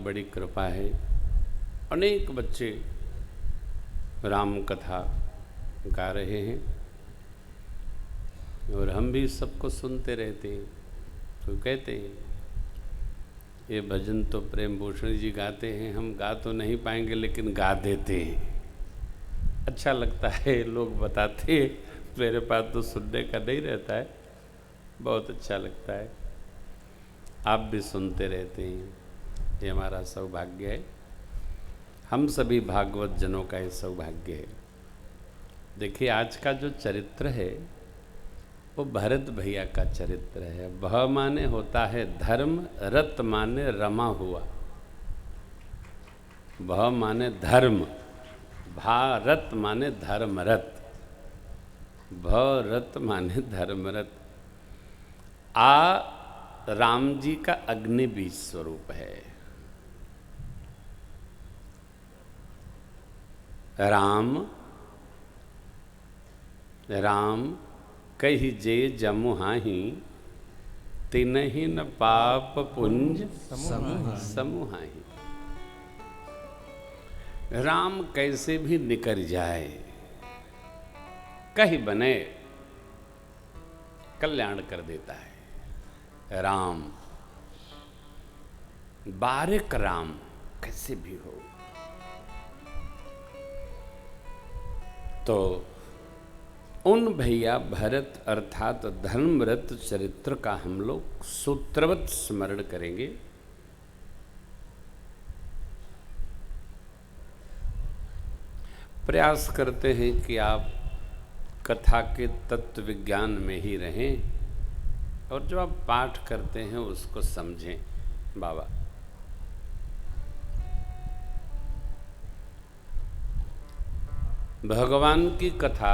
बड़ी कृपा है, अनेक बच्चे राम कथा गा रहे हैं और हम भी सबको सुनते रहते हैं। तो कहते हैं ये भजन तो प्रेम भूषण जी गाते हैं, हम गा तो नहीं पाएंगे लेकिन गा देते हैं। अच्छा लगता है, लोग बताते हैं, मेरे पास तो सुनने का नहीं रहता है, बहुत अच्छा लगता है। आप भी सुनते रहते हैं, ये हमारा सौभाग्य है, हम सभी भागवत जनों का ये सौभाग्य है। देखिए आज का जो चरित्र है वो भरत भैया का चरित्र है। भ माने होता है धर्म, रत माने रमा हुआ। भ माने धर्म, भारत माने धर्मरत, भरत माने धर्मरत। आ राम जी का अग्नि बीज स्वरूप है। राम राम कही जे जमुहाही, तिनहि न पाप पुंज समूहाही। राम कैसे भी निकर जाए, कहीं बने कल्याण कर देता है। राम बारिक राम कैसे भी हो। तो उन भैया भरत अर्थात धर्मरत चरित्र का हम लोग सूत्रवत स्मरण करेंगे। प्रयास करते हैं कि आप कथा के तत्व विज्ञान में ही रहें और जो आप पाठ करते हैं उसको समझें। बाबा भगवान की कथा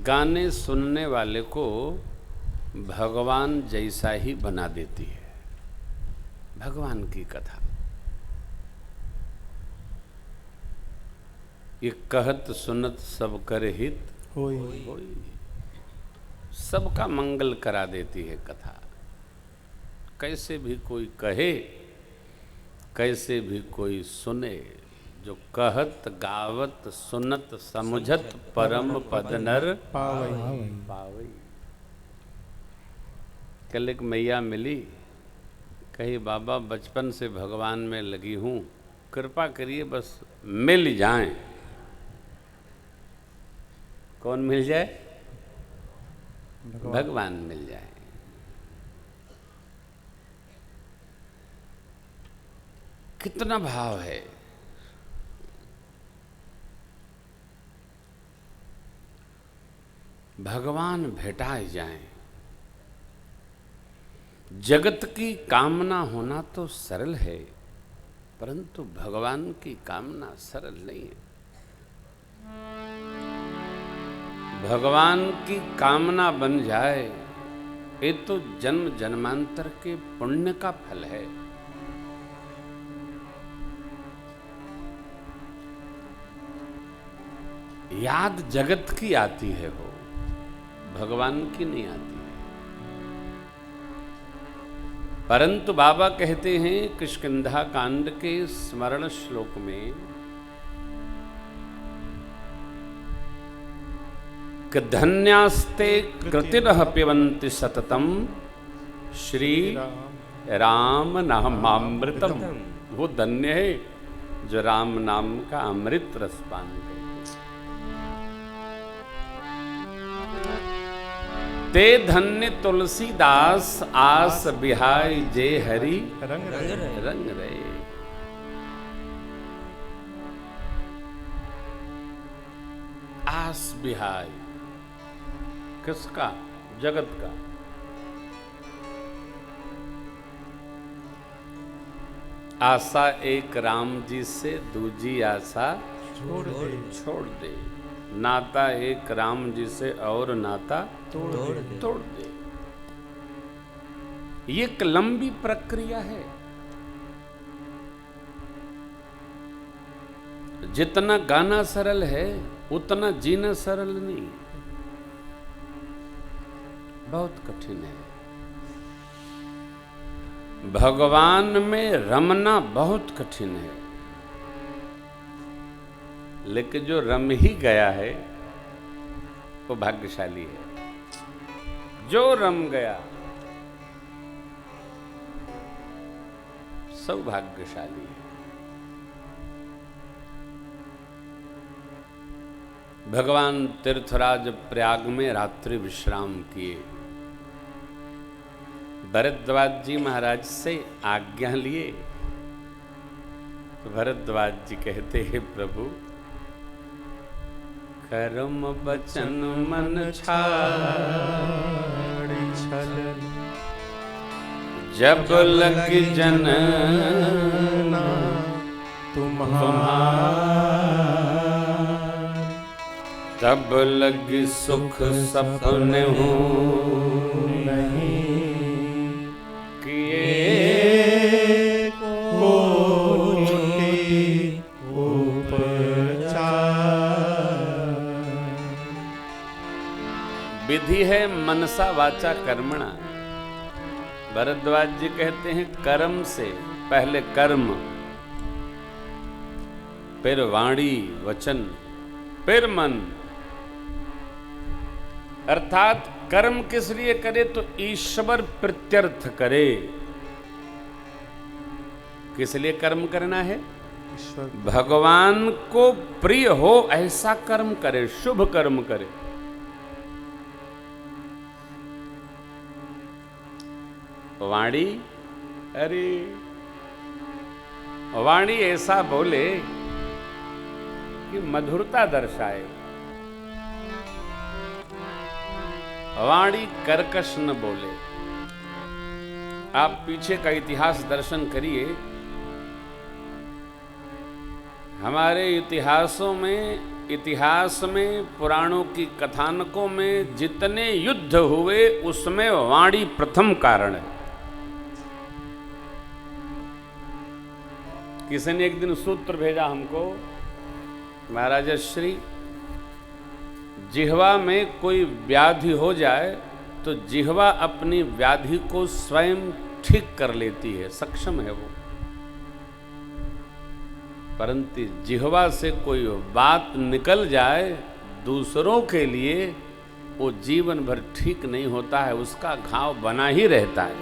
गाने सुनने वाले को भगवान जैसा ही बना देती है। भगवान की कथा ये कहत सुनत सब कर हित होई, सबका मंगल करा देती है कथा। कैसे भी कोई कहे, कैसे भी कोई सुने, जो कहत गावत सुनत समुझत परम पद नर पावई। कल एक मैया मिली, कही बाबा बचपन से भगवान में लगी हूँ, कृपा करिए बस मिल जाएं। कौन मिल जाए? भगवान मिल जाए। कितना भाव है। भगवान भेटाए जाएं। जगत की कामना होना तो सरल है, परंतु भगवान की कामना सरल नहीं है। भगवान की कामना बन जाए ये तो जन्म जन्मांतर के पुण्य का फल है। याद जगत की आती है, हो भगवान की नहीं आती है। परंतु बाबा कहते हैं किष्किंधा कांड के स्मरण श्लोक में कि धन्यास्ते कृतिरः पिबन्ति सततम श्री राम नामामृतम। वो धन्य है जो राम नाम का अमृत रस पान करे। ते धन्य तुलसीदास आस बिहाय जे हरि रंग रहे। आस बिहाय किसका? जगत का। आशा एक राम जी से, दूजी आशा छोड़ दे। नाता एक राम जी से और नाता तोड़ दे। ये एक लंबी प्रक्रिया है। जितना गाना सरल है उतना जीना सरल नहीं, बहुत कठिन है। भगवान में रमना बहुत कठिन है, लेकिन जो रम ही गया है वो भाग्यशाली है। जो रम गया सौभाग्यशाली है। भगवान तीर्थराज प्रयाग में रात्रि विश्राम किए। भरद्वाज जी महाराज से आज्ञा लिए। भरद्वाज जी कहते हैं, प्रभु कर्म बचन मन छाड़ छल, जब लग जनना तुम्हार, तब लग सुख सपने हूँ नहीं किए कोटि उपचार। विधि है मनसा वाचा कर्मणा। भरद्वाज जी कहते हैं, कर्म से पहले कर्म, फिर वाणी वचन, फिर मन। अर्थात कर्म किस लिए करे तो ईश्वर प्रत्यर्थ करे। किस लिए कर्म करना है? भगवान को प्रिय हो ऐसा कर्म करे, शुभ कर्म करे। वाणी, अरे वाणी ऐसा बोले कि मधुरता दर्शाए। वाणी कर्कश न बोले। आप पीछे का इतिहास दर्शन करिए। हमारे इतिहास में पुराणों की कथानकों में जितने युद्ध हुए उसमें वाणी प्रथम कारण है। किसी ने एक दिन सूत्र भेजा हमको, महाराज श्री, जिह्वा में कोई व्याधि हो जाए तो जिह्वा अपनी व्याधि को स्वयं ठीक कर लेती है, सक्षम है वो। परंतु जिह्वा से कोई बात निकल जाए दूसरों के लिए, वो जीवन भर ठीक नहीं होता है, उसका घाव बना ही रहता है।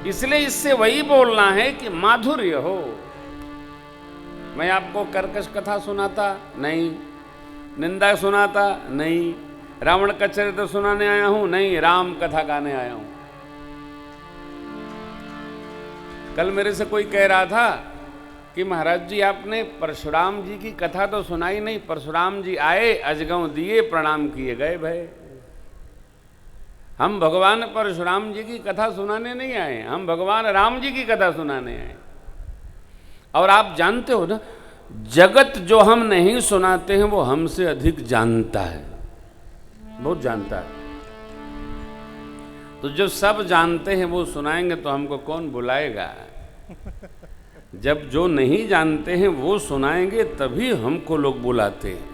इसलिए इससे वही बोलना है कि माधुर्य हो। मैं आपको कर्कश कथा सुनाता नहीं, निंदा सुनाता नहीं, रावण का चरित्र सुनाने आया हूं नहीं, राम कथा गाने आया हूं। कल मेरे से कोई कह रहा था कि महाराज जी आपने परशुराम जी की कथा तो सुनाई नहीं। परशुराम जी आए, अजगव दिए, प्रणाम किए, गए भय। हम भगवान परशुराम जी की कथा सुनाने नहीं आए, हम भगवान राम जी की कथा सुनाने आए। और आप जानते हो ना, जगत जो हम नहीं सुनाते हैं वो हमसे अधिक जानता है, बहुत जानता है। तो जो सब जानते हैं वो सुनाएंगे तो हमको कौन बुलाएगा? जब जो नहीं जानते हैं वो सुनाएंगे तभी हमको लोग बुलाते हैं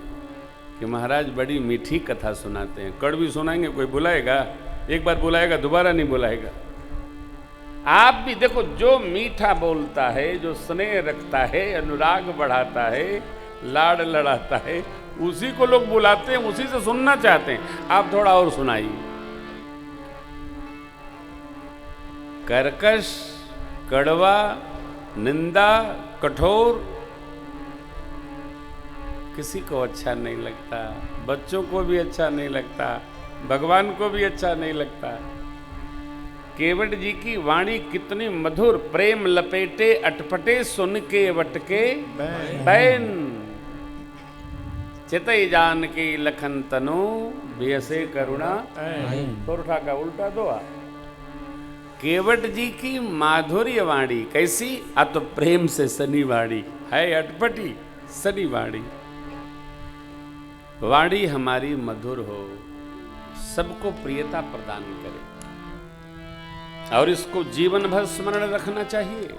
कि महाराज बड़ी मीठी कथा सुनाते हैं। कड़वी सुनाएंगे कोई बुलाएगा? एक बार बुलाएगा, दोबारा नहीं बुलाएगा। आप भी देखो, जो मीठा बोलता है, जो स्नेह रखता है, अनुराग बढ़ाता है, लाड़ लड़ाता है, उसी को लोग बुलाते हैं, उसी से सुनना चाहते हैं। आप थोड़ा और सुनाइए। कर्कश, कड़वा, निंदा, कठोर किसी को अच्छा नहीं लगता, बच्चों को भी अच्छा नहीं लगता, भगवान को भी अच्छा नहीं लगता। केवट जी की वाणी कितनी मधुर, प्रेम लपेटे अटपटे सुन के वटके बैन, चितई जान की लखन तनु बेसे करुणा। सोरठा का उल्टा दुआ। केवट जी की माधुर्य वाणी कैसी? अत प्रेम से सनी वाणी है, अटपटी सनी वाणी। वाणी हमारी मधुर हो, सबको प्रियता प्रदान करे और इसको जीवन भर स्मरण रखना चाहिए।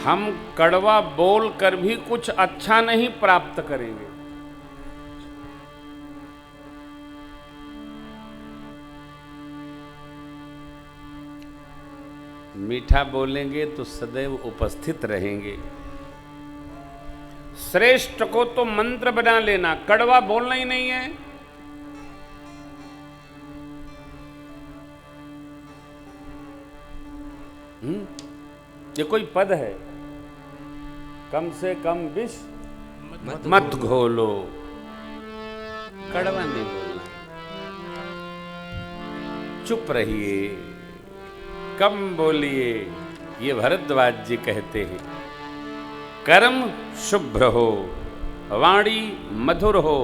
हम कड़वा बोल कर भी कुछ अच्छा नहीं प्राप्त करेंगे। मीठा बोलेंगे तो सदैव उपस्थित रहेंगे। श्रेष्ठ को तो मंत्र बना लेना, कड़वा बोलना ही नहीं है। ये कोई पद है? कम से कम विष मत घोलो, कड़वा नहीं बोलना, चुप रहिए, कम बोलिए। ये भरद्वाज जी कहते हैं। कर्म शुभ्र हो, वाणी मधुर हो,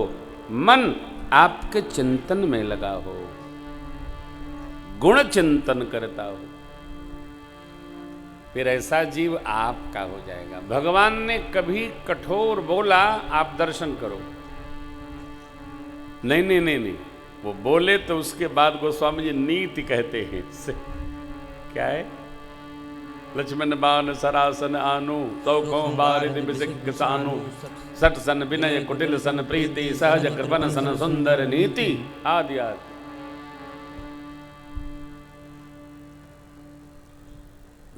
मन आपके चिंतन में लगा हो, गुण चिंतन करता हो, फिर ऐसा जीव आपका हो जाएगा। भगवान ने कभी कठोर बोला आप दर्शन करो, नहीं नहीं नहीं नहीं, वो बोले तो उसके बाद गोस्वामी जी नीति कहते हैं। क्या है? लक्ष्मण बाण सरासन आनु, सौखों बारिद बिसिक सानु, सट सन विनय कुटिल सन प्रीति, सहज कृपन सन सुंदर नीति, आदि आदि।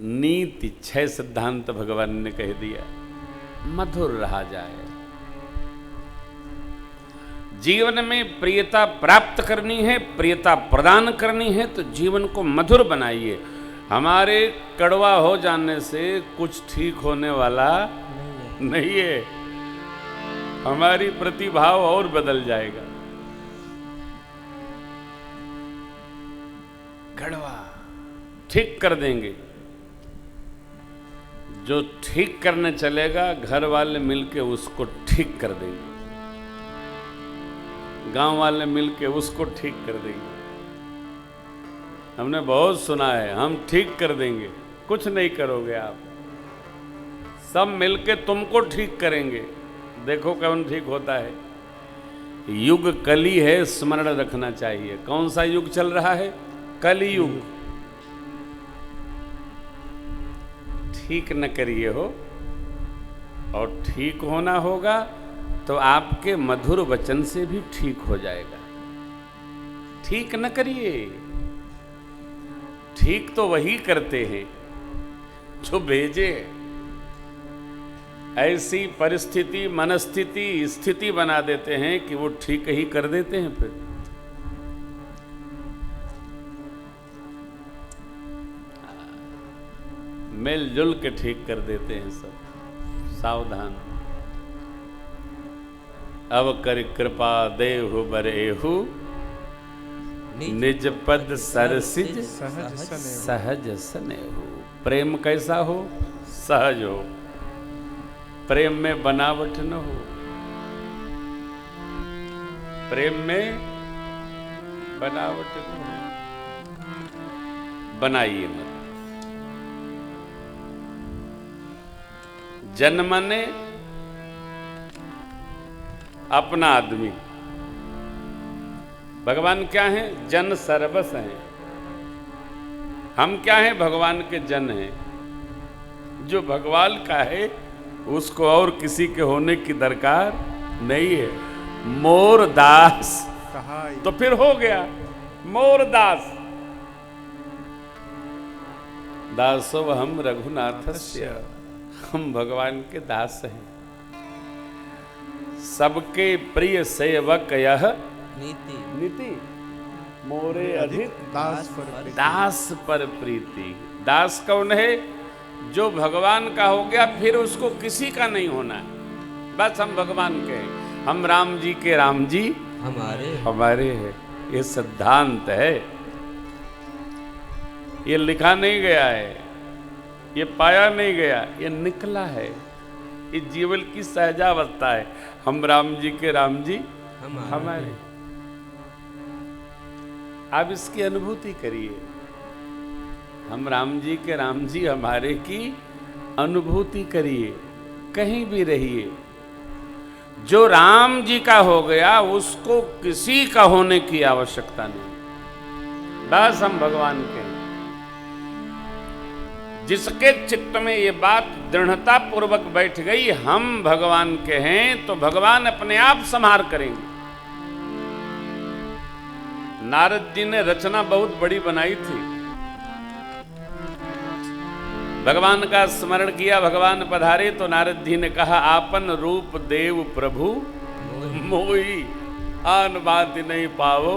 नीति 6 सिद्धांत भगवान ने कह दिया। मधुर रहा जाए। जीवन में प्रियता प्राप्त करनी है, प्रियता प्रदान करनी है तो जीवन को मधुर बनाइए। हमारे कड़वा हो जाने से कुछ ठीक होने वाला नहीं है। हमारी प्रतिभाव और बदल जाएगा। कड़वा ठीक कर देंगे। जो ठीक करने चलेगा घर वाले मिलके उसको ठीक कर देंगे, गांव वाले मिलके उसको ठीक कर देंगे। हमने बहुत सुना है, हम ठीक कर देंगे। कुछ नहीं करोगे आप, सब मिलके तुमको ठीक करेंगे। देखो कौन ठीक होता है। युग कली है, स्मरण रखना चाहिए। कौन सा युग चल रहा है? कली युग। ठीक न करिए हो, और ठीक होना होगा तो आपके मधुर वचन से भी ठीक हो जाएगा। ठीक न करिए। ठीक तो वही करते हैं जो भेजे। ऐसी परिस्थिति, मनस्थिति, स्थिति बना देते हैं कि वो ठीक ही कर देते हैं। फिर मिलजुल के ठीक कर देते हैं सब। सावधान। अब कर कृपा देहु बरेहु, निज पद सरसिज सहज स्नेहु। प्रेम कैसा हो? सहज हो। प्रेम में बनावट न हो। प्रेम में बनावट न हो। बनाइए मत। जन्म ने अपना आदमी। भगवान क्या है? जन सर्वस हैं। हम क्या हैं? भगवान के जन हैं। जो भगवान का है उसको और किसी के होने की दरकार नहीं है। मोर दास तो फिर हो गया मोर दास। दासो हम रघुनाथस्य, हम भगवान के दास हैं। सबके प्रिय सेवक यह नीति, मोरे अधिक दास पर प्रीति। दास कौन है? जो भगवान का हो गया फिर उसको किसी का नहीं होना है। बस हम भगवान के हैं। हम राम जी के राम जी हमारे हैं। ये सिद्धांत है। ये लिखा नहीं गया है, ये पाया नहीं गया, ये निकला है। ये जीवन की सहजावस्था है। हम राम जी के राम जी हमारे। आप इसकी अनुभूति करिए। हम राम जी के राम जी हमारे की अनुभूति करिए। कहीं भी रहिए। जो राम जी का हो गया उसको किसी का होने की आवश्यकता नहीं। बस हम भगवान के। जिसके चित्त में ये बात दृढ़ता पूर्वक बैठ गई, हम भगवान के हैं, तो भगवान अपने आप संहार करेंगे। नारद जी ने रचना बहुत बड़ी बनाई थी। भगवान का स्मरण किया, भगवान पधारे तो नारद जी ने कहा आपन रूप देव प्रभु मोही आन बात नहीं पावो।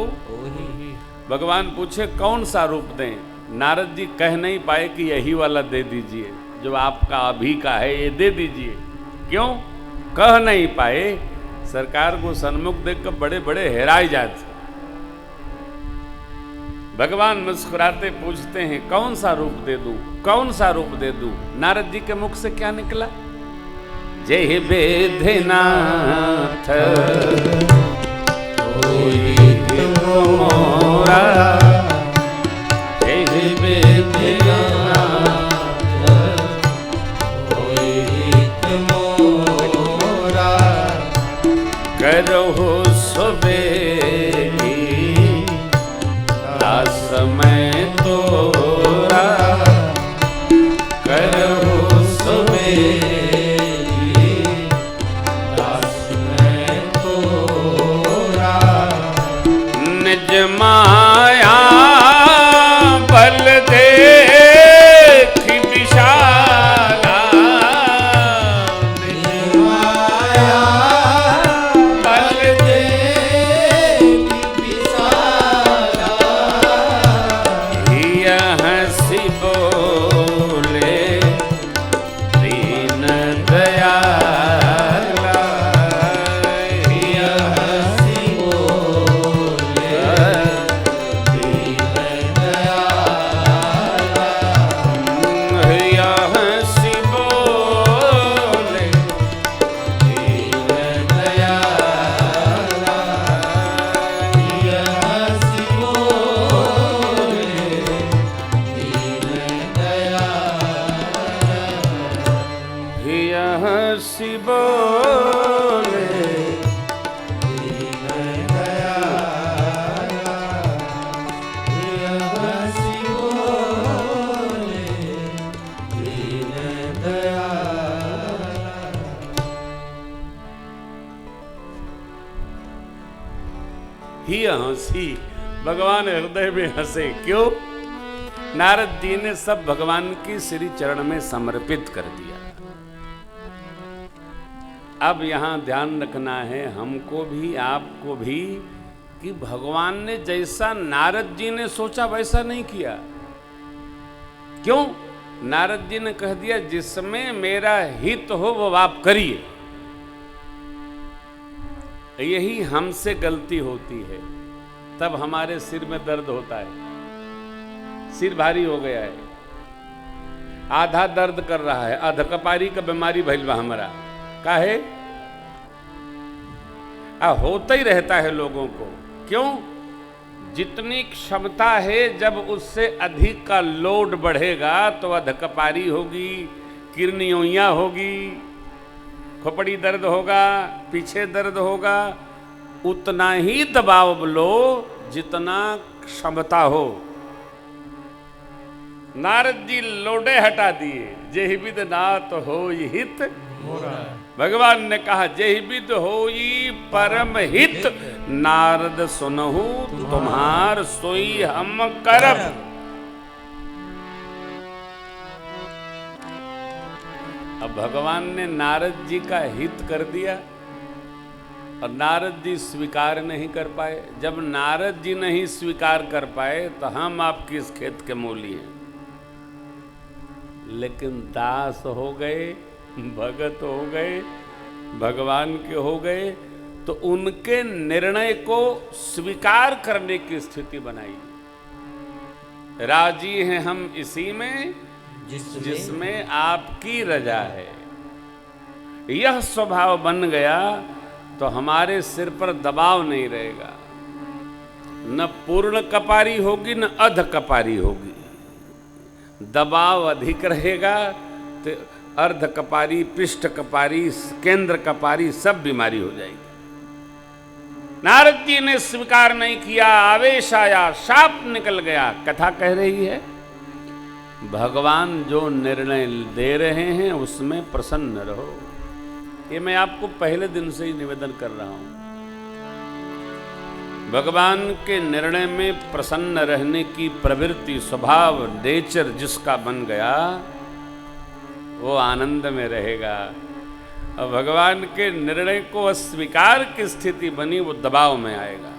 भगवान पूछे कौन सा रूप दें? नारद जी कह नहीं पाए कि यही वाला दे दीजिए, जो आपका अभी का है ये दे दीजिए। क्यों कह नहीं पाए? सरकार को सन्मुख देखकर बड़े बड़े हैराई जाते। भगवान मुस्कुराते पूछते हैं कौन सा रूप दे दूं, कौन सा रूप दे दूं? नारद जी के मुख से क्या निकला? जय वेदनाथ मोरा, जय वेदनाथ मोरा, करहु सुबेगी दास मैं तोरा, करहु सुबेगी दास मैं तोरा, निज माया बल देखि विशाला, निज माया बल देखि विशाला, हिया हंसी बोले दीन दयाला, हिया हंसी बोले दीन दयाला, हिया हंसी बोले दीन दयाला, हिया हंसी बोले दीन दयाला, हिया हंसी बोले दीन दयाला, हिया हंसी बोले दीन दयाला। हिया हंसी, भगवान हृदय में हंसे। क्यों? नारद जी ने सब भगवान की श्री चरण में समर्पित कर दिया। अब यहां ध्यान रखना है हमको भी आपको भी कि भगवान ने जैसा नारद जी ने सोचा वैसा नहीं किया। क्यों? नारद जी ने कह दिया जिसमें मेरा हित हो वो आप करिए। यही हमसे गलती होती है, तब हमारे सिर में दर्द होता है, सिर भारी हो गया है, आधा दर्द कर रहा है, अधकपारी का बीमारी भइल बा हमारा। काहे? होता ही रहता है लोगों को। क्यों? जितनी क्षमता है, जब उससे अधिक का लोड बढ़ेगा तो अधकपारी होगी, किरनियों होगी, खोपड़ी दर्द होगा, पीछे दर्द होगा। उतना ही दबाव लो जितना क्षमता हो। नारद जी लोडे हटा दिए। जेहि विद नाथ होई हित, भगवान ने कहा जेहि विद होई परम हित, नारद सुनहु तुम्हार सोई हम करब। अब भगवान ने नारद जी का हित कर दिया और नारद जी स्वीकार नहीं कर पाए। जब नारद जी नहीं स्वीकार कर पाए तो हम आपकी इस खेत के मूली हैं। लेकिन दास हो गए, भगत हो गए, भगवान के हो गए, तो उनके निर्णय को स्वीकार करने की स्थिति बनाई। राजी हैं हम इसी में जिसमें आपकी रजा है। यह स्वभाव बन गया तो हमारे सिर पर दबाव नहीं रहेगा। न पूर्ण कपारी होगी न अध कपारी होगी। दबाव अधिक रहेगा तो अर्ध कपारी, पृष्ठ कपारी, केंद्र कपारी सब बीमारी हो जाएगी। नारद जी ने स्वीकार नहीं किया, आवेश आया, शाप निकल गया। कथा कह रही है भगवान जो निर्णय दे रहे हैं उसमें प्रसन्न रहो। ये मैं आपको पहले दिन से ही निवेदन कर रहा हूं। भगवान के निर्णय में प्रसन्न रहने की प्रवृत्ति, स्वभाव, नेचर जिसका बन गया वो आनंद में रहेगा। और भगवान के निर्णय को अस्वीकार की स्थिति बनी, वो दबाव में आएगा।